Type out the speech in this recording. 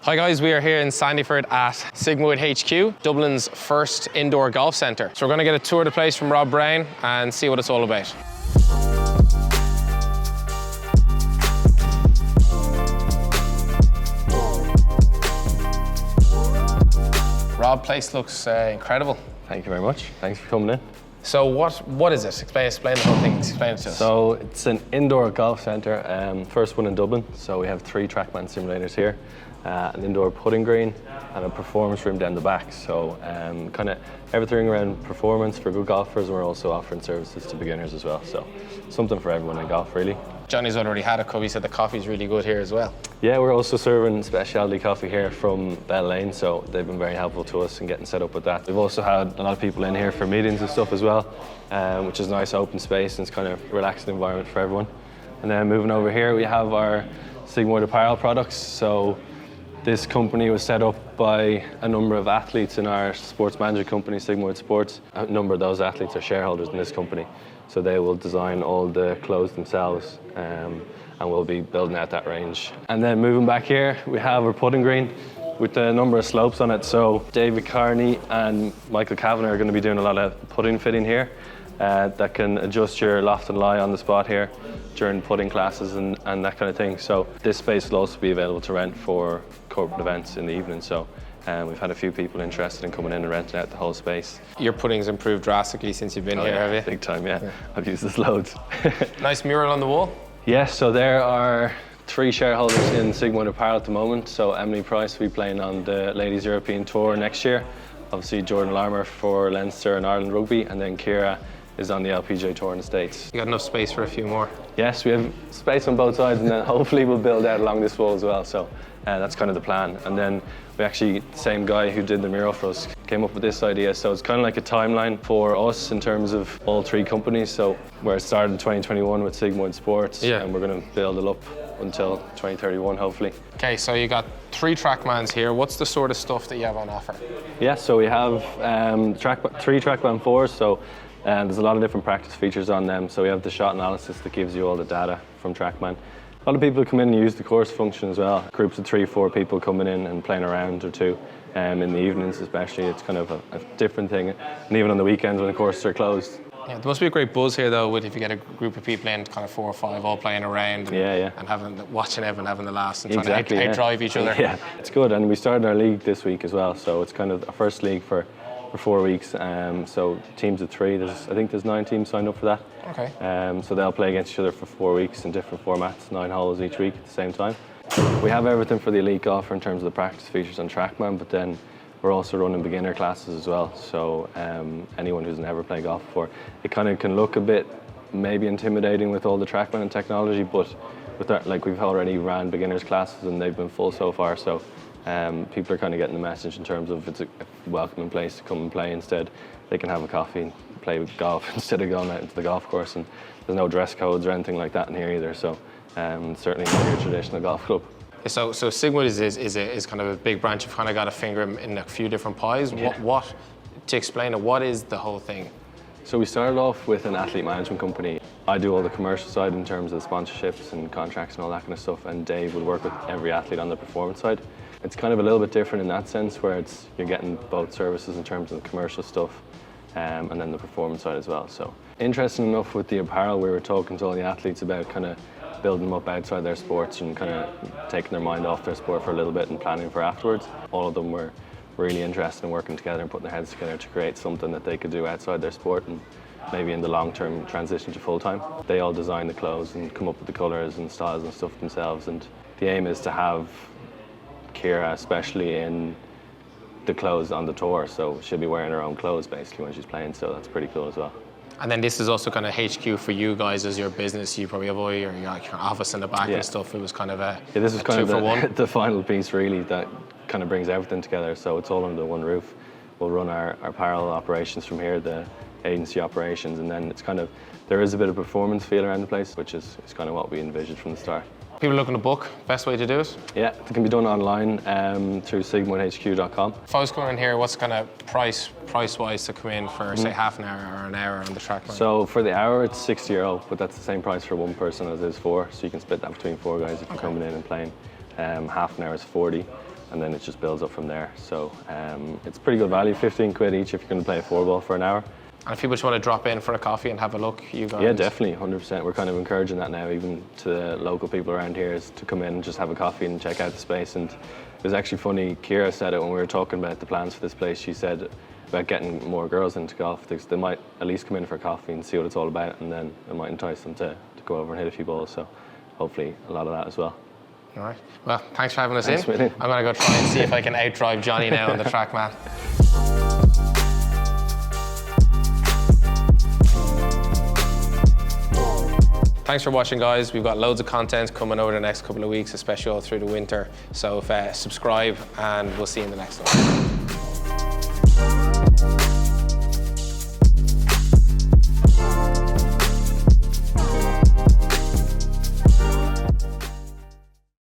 Hi guys, we are here in Sandyford at Sigmoid HQ, Dublin's first indoor golf centre. So we're going to get a tour of the place from Rob Browne and see what it's all about. Rob, place looks incredible. Thank you very much. Thanks for coming in. So what is it? Explain the whole thing. Explain it to us. So it's an indoor golf centre, first one in Dublin. So we have 3 Trackman simulators here, an indoor putting green and a performance room down the back. So kind of everything around performance for good golfers, and we're also offering services to beginners as well. So something for everyone in golf, really. Johnny's already had a cup. He said the coffee's really good here as well. Yeah, we're also serving specialty coffee here from Bell Lane, so they've been very helpful to us in getting set up with that. We've also had a lot of people in here for meetings and stuff as well, which is a nice open space and it's kind of relaxing environment for everyone. And then moving over here, we have our Sigmoid apparel products. So this company was set up by a number of athletes in our sports management company, Sigmoid Sports. A number of those athletes are shareholders in this company. So they will design all the clothes themselves and we'll be building out that range. And then moving back here, we have our putting green with a number of slopes on it. So David Carney and Michael Kavanagh are going to be doing a lot of putting fitting here that can adjust your loft and lie on the spot here during putting classes and that kind of thing. So this space will also be available to rent for corporate events in the evening. So we've had a few people interested in coming in and renting out the whole space. Your putting's improved drastically since you've been here, have you? Big time, yeah. I've used this loads. Nice mural on the wall. Yes, so there are 3 shareholders in Sigmoid Apparel at the moment. So Emily Price will be playing on the Ladies European Tour next year. Obviously Jordan Larmour for Leinster and Ireland Rugby, and then Ciara is on the LPGA Tour in the States. You got enough space for a few more? Yes, we have space on both sides, and then hopefully we'll build out along this wall as well. So that's kind of the plan. And then we actually, the same guy who did the mural for us came up with this idea. So it's kind of like a timeline for us in terms of all 3 companies. So where it started in 2021 with Sigmoid Sports, and we're going to build it up until 2031, hopefully. Okay, so you got 3 Trackmans here. What's the sort of stuff that you have on offer? Yeah, so we have 3 Trackman 4s. So there's a lot of different practice features on them. So we have the shot analysis that gives you all the data from Trackman. A lot of people come in and use the course function as well. Groups of 3-4 people coming in and playing a round or 2 in the evenings especially. It's kind of a different thing. And even on the weekends when the courses are closed. Yeah, there must be a great buzz here though, if you get a group of people in, kind of 4 or 5, all playing around and watching everyone having the last and trying to out-drive each other. Yeah, it's good. And we started our league this week as well, so it's kind of our first league for 4 weeks. So teams of 3, I think there's 9 teams signed up for that. Okay. So they'll play against each other for 4 weeks in different formats, 9 holes each week at the same time. We have everything for the elite golfer in terms of the practice features on Trackman, but then we're also running beginner classes as well. So anyone who's never played golf before, it kind of can look a bit maybe intimidating with all the Trackman and technology, but with that, like, we've already ran beginners classes and they've been full so far. So people are kind of getting the message in terms of it's a welcoming place to come and play. Instead, they can have a coffee and play golf instead of going out into the golf course. And there's no dress codes or anything like that in here either. So certainly not your traditional golf club. So Sigmoid is kind of a big branch. You've kind of got a finger in a few different pies. Yeah. What to explain it? What is the whole thing? So we started off with an athlete management company. I do all the commercial side in terms of sponsorships and contracts and all that kind of stuff, and Dave would work with every athlete on the performance side. It's kind of a little bit different in that sense, where you're getting both services in terms of the commercial stuff and then the performance side as well. So interesting enough with the apparel, we were talking to all the athletes about kind of building them up outside their sports and kind of taking their mind off their sport for a little bit and planning for afterwards. All of them were really interested in working together and putting their heads together to create something that they could do outside their sport and maybe in the long term transition to full time. They all design the clothes and come up with the colours and styles and stuff themselves, and the aim is to have Ciara especially in the clothes on the tour, so she'll be wearing her own clothes basically when she's playing, so that's pretty cool as well. And then this is also kind of HQ for you guys as your business. You probably have all your office in the back and stuff. It was kind of this is kind of the final piece really that kind of brings everything together. So it's all under one roof. We'll run our parallel operations from here, the agency operations, and then it's kind of, there is a bit of performance feel around the place, which is kind of what we envisioned from the start. People looking to book, best way to do it? Yeah, it can be done online through sigmoidhq.com. If I was coming in here, what's kind of price-wise to come in for, say, half an hour or an hour on the Trackman? So for the hour, it's €60, but that's the same price for one person as it is 4, so you can split that between 4 guys if you're coming in and playing. Half an hour is 40. and then it just builds up from there. So it's pretty good value, 15 quid each if you're going to play a 4-ball for an hour. And if people just want to drop in for a coffee and have a look, you guys? Yeah, definitely, 100%. We're kind of encouraging that now, even to the local people around here, is to come in and just have a coffee and check out the space. And it was actually funny, Kira said it when we were talking about the plans for this place. She said about getting more girls into golf. They might at least come in for a coffee and see what it's all about, and then it might entice them to go over and hit a few balls. So hopefully a lot of that as well. All right. Well, thanks for having us Thanks, in. William. I'm going to go try and see if I can outdrive Johnny now on the Trackman. Thanks for watching, guys. We've got loads of content coming over the next couple of weeks, especially all through the winter. So subscribe, and we'll see you in the next one.